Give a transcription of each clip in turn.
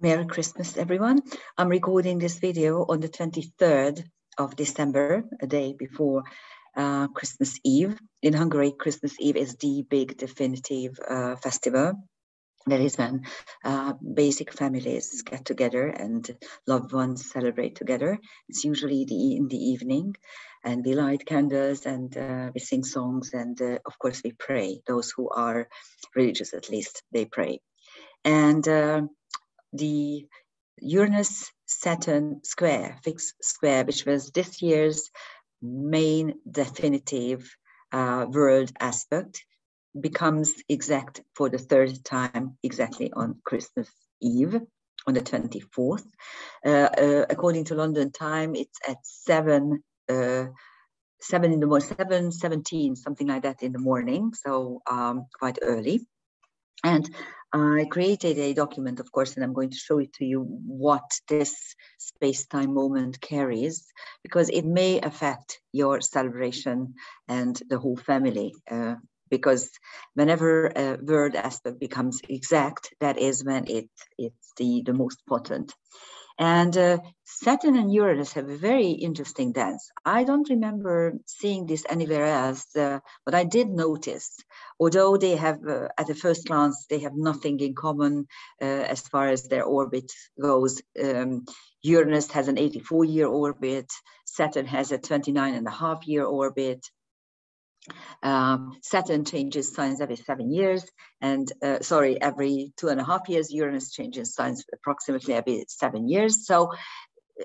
Merry Christmas, everyone. I'm recording this video on the 23rd of December, a day before Christmas Eve. In Hungary, Christmas Eve is the big definitive festival. That is when basic families get together and loved ones celebrate together. It's usually in the evening, and we light candles and we sing songs, and of course we pray. Those who are religious, at least, they pray. And the Uranus-Saturn square, fixed square, which was this year's main definitive world aspect, becomes exact for the third time exactly on Christmas Eve, on the 24th. According to London time, it's at 7 in the morning, 7:17, something like that in the morning, so quite early. And I created a document, of course, and I'm going to show it to you what this space-time moment carries, because it may affect your celebration and the whole family. Because whenever a word aspect becomes exact, that is when it's the most potent. And Saturn and Uranus have a very interesting dance. I don't remember seeing this anywhere else, but I did notice, although they have, at the first glance, they have nothing in common as far as their orbit goes. Uranus has an 84-year orbit, Saturn has a 29.5-year orbit. Saturn changes signs every 7 years, and every 2.5 years. Uranus changes signs approximately every 7 years. So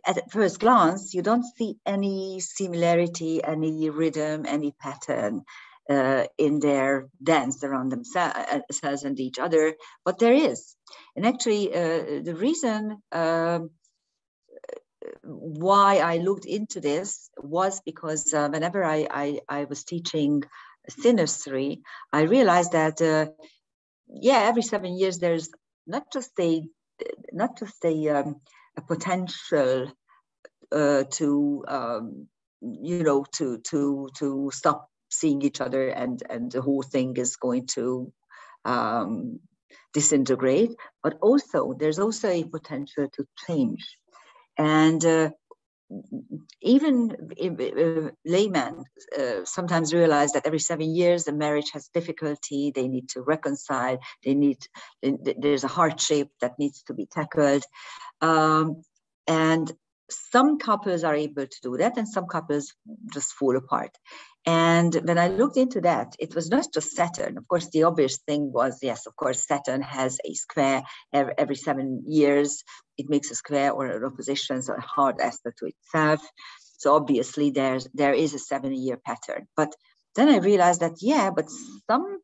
at first glance, you don't see any similarity, any rhythm, any pattern in their dance around themselves and each other, but there is. And actually, the reason why I looked into this was because whenever I was teaching synastry, I realized that every 7 years there's not just a potential to stop seeing each other and the whole thing is going to disintegrate, but also there's also a potential to change. And even laymen sometimes realize that every 7 years the marriage has difficulty, they need to reconcile, there's a hardship that needs to be tackled. And some couples are able to do that and some couples just fall apart. And when I looked into that, it was not just Saturn. Of course, the obvious thing was, yes, of course, Saturn has a square every 7 years. It makes a square or an opposition, so a hard aspect to itself. So obviously there is a 7-year pattern. But then I realized that, but some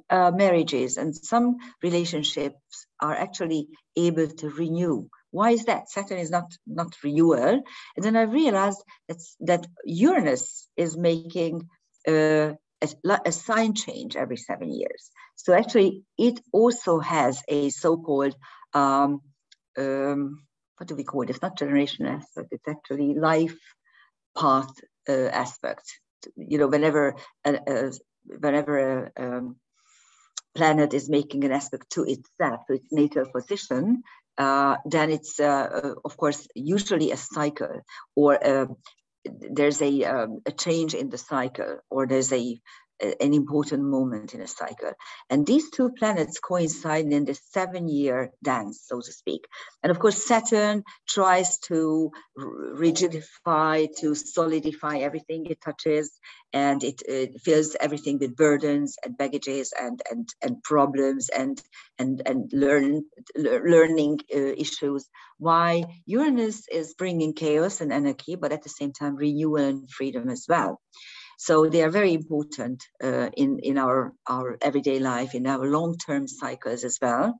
marriages and some relationships are actually able to renew. Why is that? Saturn is not renewal. And then I realized that Uranus is making a sign change every 7 years. So actually, it also has a so-called, what do we call it? It's not generational aspect. It's actually life path aspect. You know, whenever a planet is making an aspect to itself, to its natal position, then it's, of course, usually a cycle, or there's a change in the cycle, or there's an important moment in a cycle. And these two planets coincide in the 7-year dance, so to speak. And of course, Saturn tries to rigidify, to solidify everything it touches, and it fills everything with burdens and baggages and problems and learning issues. Why Uranus is bringing chaos and anarchy, but at the same time renewal and freedom as well. So they are very important in our everyday life, in our long-term cycles as well.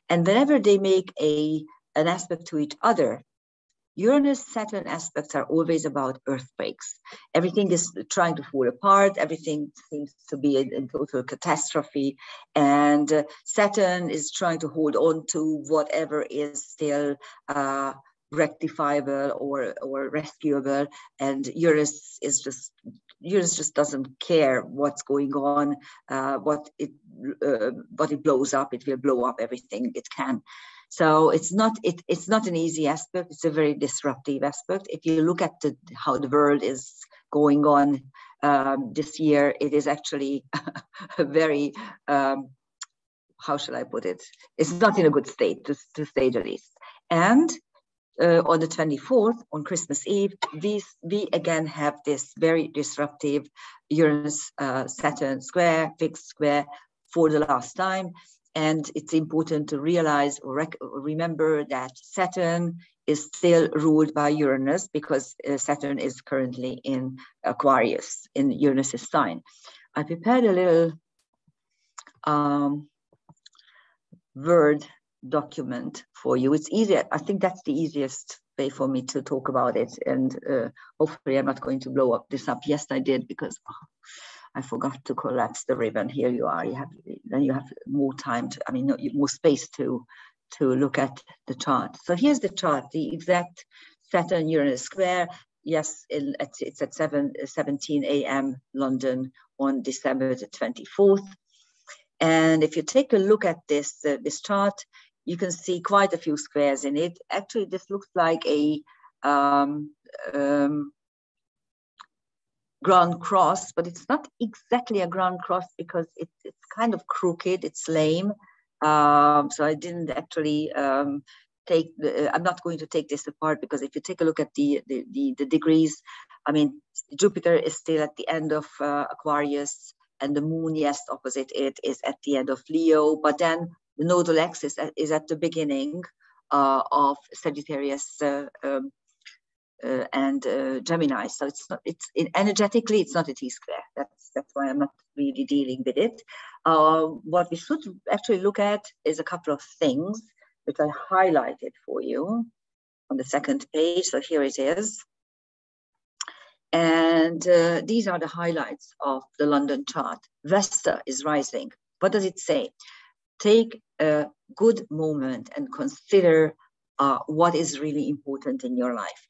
And whenever they make an aspect to each other, Uranus-Saturn aspects are always about earthquakes. Everything is trying to fall apart. Everything seems to be in total catastrophe. And Saturn is trying to hold on to whatever is still rectifiable or rescuable. And Uranus just doesn't care what's going on. but it blows up. It will blow up everything it can. So it's not an easy aspect. It's a very disruptive aspect. If you look at how the world is going on this year, it is actually a very how shall I put it? It's not in a good state, to say the least. And on the 24th, on Christmas Eve, we again have this very disruptive Uranus Saturn square, fixed square, for the last time. And it's important to realize or remember that Saturn is still ruled by Uranus, because Saturn is currently in Aquarius, in Uranus's sign. I prepared a little Word document for you. It's easier. I think that's the easiest way for me to talk about it. And hopefully I'm not going to blow this up. Yes, I did, because I forgot to collapse the ribbon. Here you are. Then you have more time to, more space to look at the chart. So here's the chart, the exact Saturn-Uranus square. Yes, it's at 7:17 a.m. London on December the 24th. And if you take a look at this chart, you can see quite a few squares in it. Actually, this looks like a ground cross, but it's not exactly a ground cross, because it's kind of crooked, it's lame. So I didn't actually I'm not going to take this apart, because if you take a look at the degrees, Jupiter is still at the end of Aquarius, and the moon, yes, opposite it, is at the end of Leo, but then the nodal axis is at the beginning of Sagittarius and Gemini. So energetically, it's not a T-square. That's why I'm not really dealing with it. What we should actually look at is a couple of things which I highlighted for you on the second page. So here it is. And these are the highlights of the London chart. Vesta is rising. What does it say? Take a good moment and consider what is really important in your life.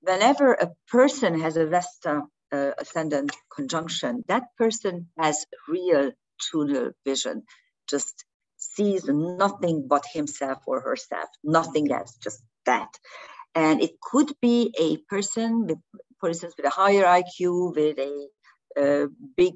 Whenever a person has a Vesta ascendant conjunction, that person has real tunnel vision, just sees nothing but himself or herself, nothing else, just that. And it could be a person with, for instance, with a higher IQ, with a big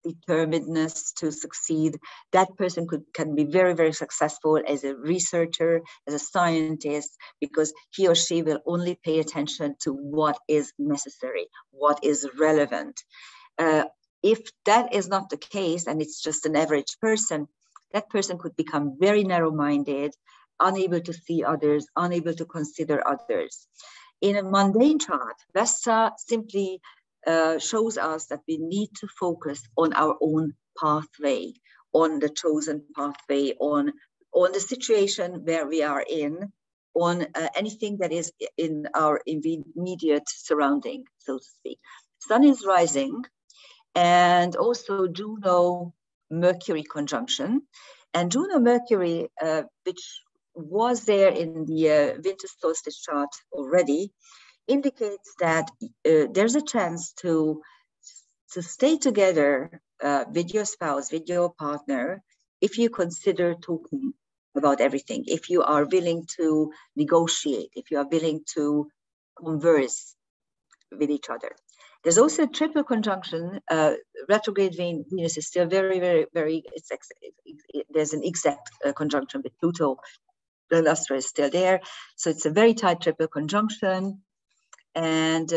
determinedness to succeed. That person can be very, very successful as a researcher, as a scientist, because he or she will only pay attention to what is necessary, what is relevant. If that is not the case, and it's just an average person, that person could become very narrow-minded, unable to see others, unable to consider others. In a mundane chart, Vesta simply shows us that we need to focus on our own pathway, on the chosen pathway, on the situation where we are in, on anything that is in our immediate surrounding, so to speak. Sun is rising, and also Juno-Mercury conjunction. And Juno-Mercury, which was there in the winter solstice chart already, indicates that there's a chance to stay together with your spouse, with your partner, if you consider talking about everything, if you are willing to negotiate, if you are willing to converse with each other. There's also a triple conjunction. Retrograde Venus is still very, very, very, there's an exact conjunction with Pluto. The lustre is still there. So it's a very tight triple conjunction. And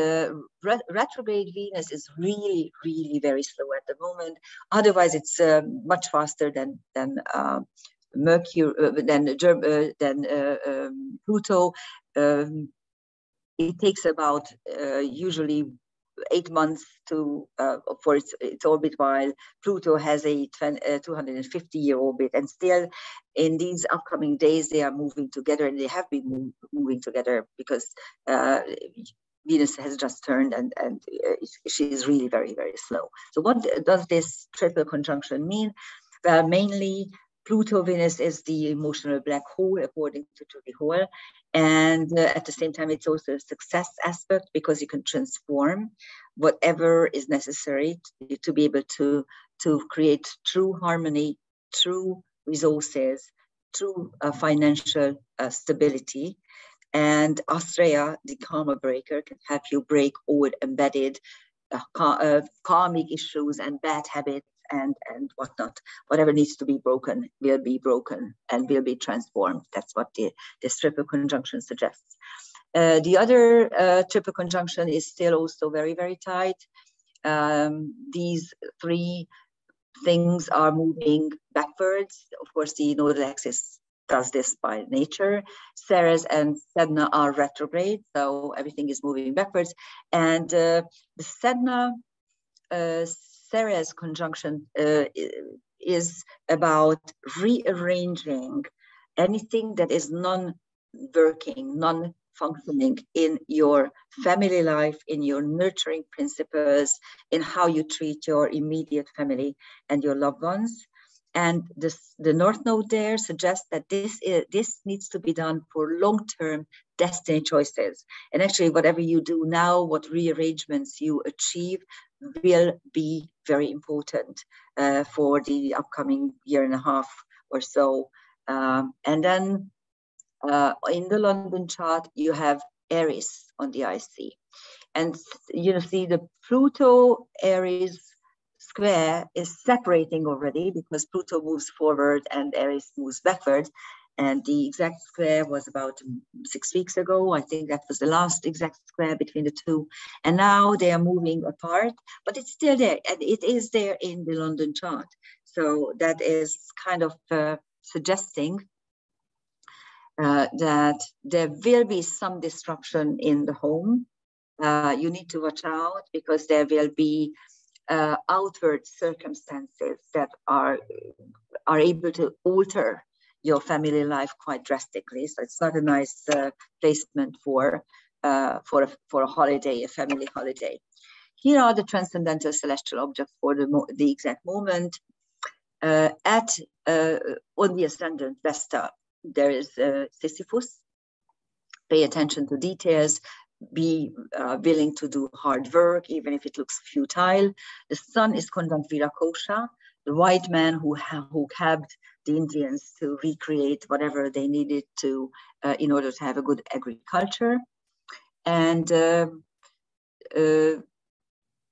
retrograde Venus is really, really very slow at the moment. Otherwise, it's much faster than Mercury, than Pluto. It takes about usually 8 months for its orbit, while Pluto has a 250-year orbit, and still in these upcoming days they are moving together, and they have been moving together because Venus has just turned, and she is really very, very slow. So what does this triple conjunction mean? Well, mainly Pluto-Venus is the emotional black hole, according to Judy Hall. And at the same time, it's also a success aspect, because you can transform whatever is necessary to be able to create true harmony, true resources, true financial stability. And Astrea, the karma breaker, can help you break old embedded karmic issues and bad habits and whatnot. Whatever needs to be broken will be broken and will be transformed. That's what this triple conjunction suggests. The other triple conjunction is still also very, very tight. These three things are moving backwards. Of course, the nodal axis does this by nature. Ceres and Sedna are retrograde, so everything is moving backwards. And the Sedna Ceres conjunction is about rearranging anything that is non-working, non-functioning in your family life, in your nurturing principles, in how you treat your immediate family and your loved ones. And the North Node there suggests that this needs to be done for long-term destiny choices. And actually, whatever you do now, what rearrangements you achieve will be very important for the upcoming year and a half or so. And then in the London chart, you have Aries on the IC. And you see the Pluto Aries square is separating already because Pluto moves forward and Aries moves backward. And the exact square was about 6 weeks ago. I think that was the last exact square between the two. And now they are moving apart, but it's still there. And it is there in the London chart. So that is kind of suggesting that there will be some disruption in the home. You need to watch out because there will be outward circumstances that are able to alter your family life quite drastically. So it's not a nice placement for a holiday, a family holiday. Here are the transcendental celestial objects for the exact moment. On the ascendant Vesta, there is Sisyphus. Pay attention to details. Be willing to do hard work, even if it looks futile. The sun is conjunct Virakosha, the white man who helped the Indians to recreate whatever they needed to in order to have a good agriculture. And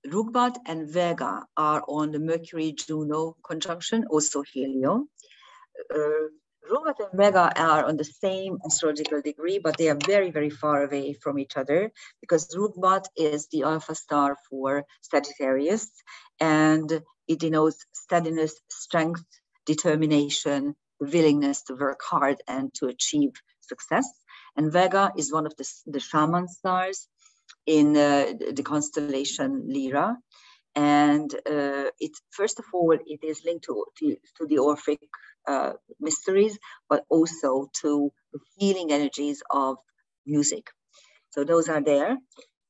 Rugbat and Vega are on the Mercury-Juno conjunction, also Helio. Rugbat and Vega are on the same astrological degree, but they are very, very far away from each other because Rugbat is the alpha star for Sagittarius, and it denotes steadiness, strength, determination, willingness to work hard and to achieve success. And Vega is one of the shaman stars in the constellation Lyra. And first of all, it is linked to the Orphic mysteries, but also to the healing energies of music. So those are there.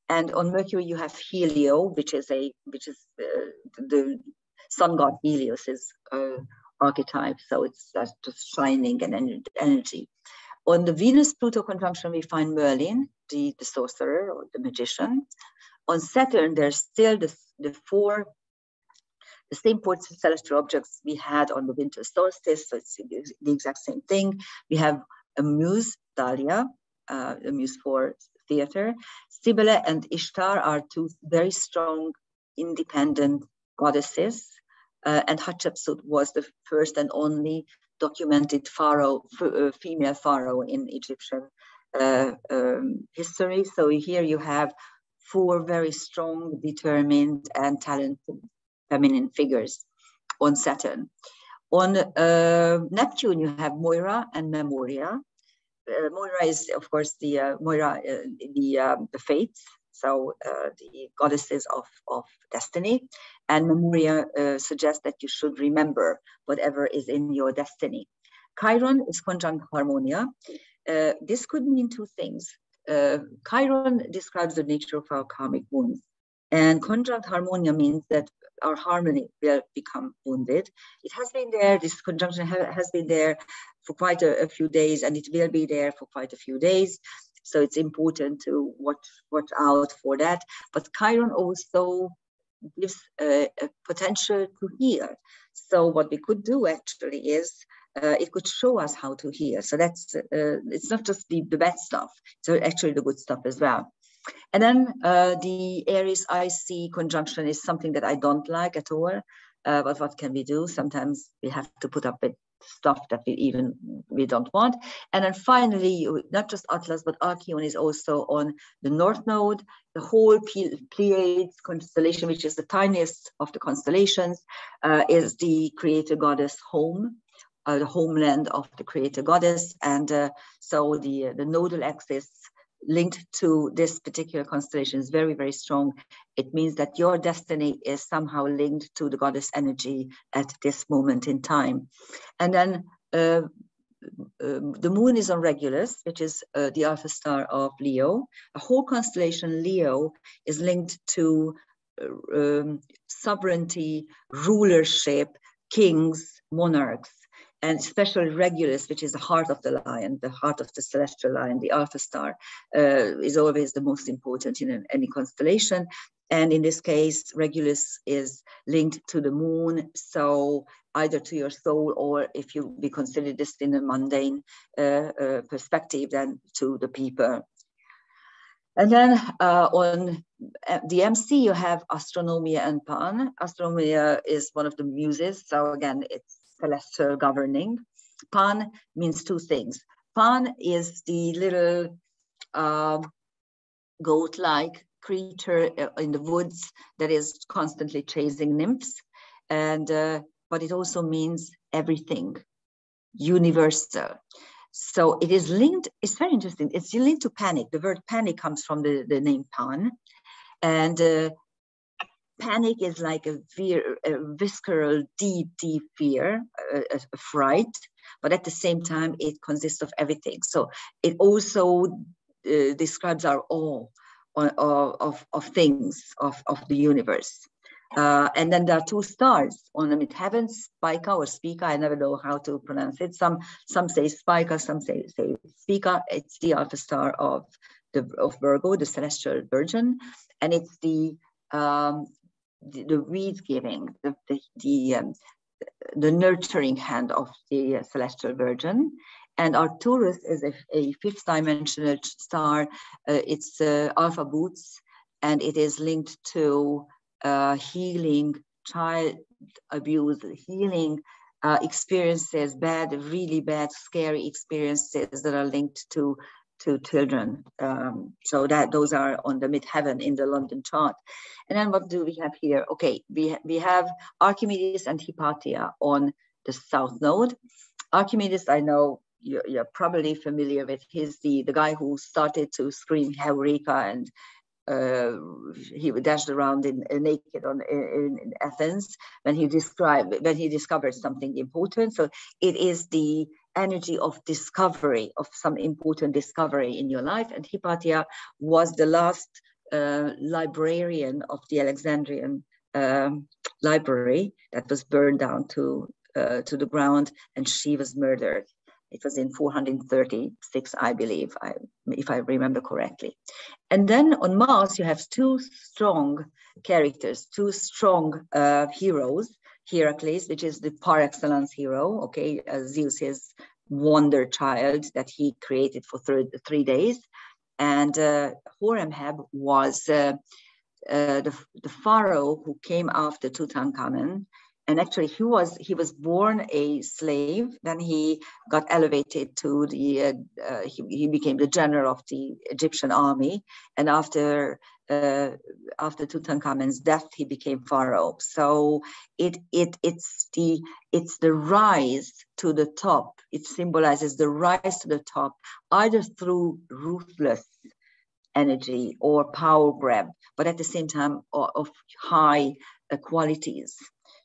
And on Mercury, you have Helio, which is the sun god Helios's archetype. So it's just shining and energy. On the Venus-Pluto conjunction, we find Merlin, the sorcerer or the magician. On Saturn, there's still the same four celestial objects we had on the winter solstice, so it's the exact same thing. We have a muse, Dahlia, a muse for theater. Cybele and Ishtar are two very strong, independent goddesses, and Hatshepsut was the first and only documented pharaoh, female pharaoh in Egyptian history. So here you have four very strong, determined, and talented feminine figures on Saturn. On Neptune, you have Moira and Memoria. Moira is, of course, the fates, so the goddesses of destiny. And Memoria suggests that you should remember whatever is in your destiny. Chiron is conjunct Harmonia. This could mean two things. Chiron describes the nature of our karmic wounds, and conjunct Harmonia means that our harmony will become wounded. It has been there, this conjunction has been there for quite a few days, and it will be there for quite a few days. So it's important to watch out for that. But Chiron also gives a potential to heal. So what we could do actually is it could show us how to heal. So that's it's not just the bad stuff, so actually the good stuff as well. And then the Aries IC conjunction is something that I don't like at all. But what can we do? Sometimes we have to put up with stuff that we don't want. And then finally, not just Atlas, but Archeon is also on the North Node. The whole Pleiades constellation, which is the tiniest of the constellations, is the creator goddess home. The homeland of the creator goddess. And so the nodal axis linked to this particular constellation is very, very strong. It means that your destiny is somehow linked to the goddess energy at this moment in time. And then the moon is on Regulus, which is the alpha star of Leo. A whole constellation Leo is linked to sovereignty, rulership, kings, monarchs. And especially Regulus, which is the heart of the lion, the heart of the celestial lion, the alpha star, is always the most important in any constellation. And in this case, Regulus is linked to the moon, so either to your soul, or if we consider this in a mundane perspective, then to the people. And then on the MC, you have Astronomia and Pan. Astronomia is one of the muses, so again, it's celestial governing. Pan means two things. Pan is the little goat-like creature in the woods that is constantly chasing nymphs, and but it also means everything, universal. So it is linked. It's very interesting. It's linked to panic. The word panic comes from the name Pan, and panic is like a visceral, deep fear, a fright, but at the same time, it consists of everything. So it also describes our awe of things, of the universe. And then there are two stars on the midheaven, Spica or Spica. I never know how to pronounce it. Some say Spica, some say Spica. It's the alpha star of Virgo, the celestial virgin, and it's the weed giving, the nurturing hand of the celestial virgin. And Arcturus is a fifth dimensional star. It's Alpha Boots, and it is linked to healing, child abuse, healing experiences, really bad, scary experiences that are linked to children. So that those are on the midheaven in the London chart. And then what do we have here? Okay, we have Archimedes and Hypatia on the south node. Archimedes, I know you're probably familiar with. He's the guy who started to scream Eureka, and he dashed around naked in Athens when he discovered something important. So it is the energy of discovery, of some important discovery in your life. And Hypatia was the last librarian of the Alexandrian library that was burned down to the ground, and she was murdered. It was in 436, I believe, if I remember correctly. And then on Mars, you have two strong characters, two strong heroes. Heracles, which is the par excellence hero, okay, Zeus's wonder child that he created for 3 days. And Horemheb was the pharaoh who came after Tutankhamun. And actually, he was born a slave. Then he got elevated to he became the general of the Egyptian army. And after Tutankhamun's death, he became pharaoh. So it's the rise to the top. It symbolizes the rise to the top, either through ruthless energy or power grab, but at the same time of high qualities.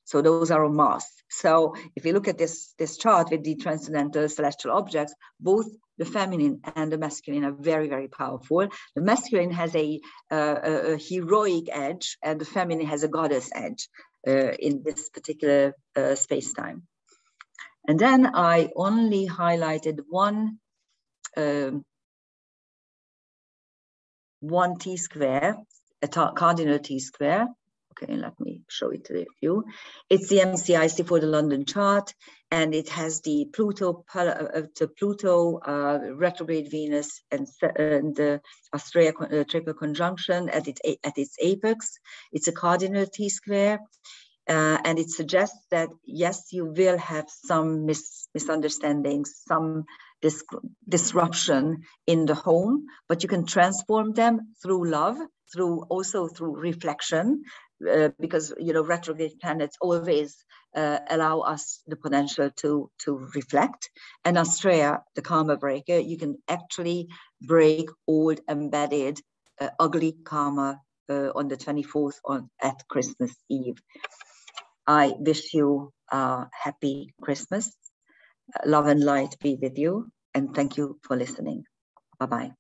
So those are on Mars. So if you look at this chart with the transcendental celestial objects, both the feminine and the masculine are very, very powerful. The masculine has a heroic edge, and the feminine has a goddess edge in this particular space-time. And then I only highlighted one T-square, a cardinal T-square. Okay, let me show it to you. It's the MCIC for the London chart, and it has the Pluto, retrograde Venus, and the Australia triple conjunction at its apex. It's a cardinal T-square, and it suggests that yes, you will have some misunderstandings, some disruption in the home, but you can transform them through love, also through reflection. Because retrograde planets always allow us the potential to reflect. And Australia, the karma breaker, you can actually break old embedded ugly karma on the 24th at Christmas Eve. I wish you a happy Christmas. Love and light be with you, and thank you for listening. Bye-bye.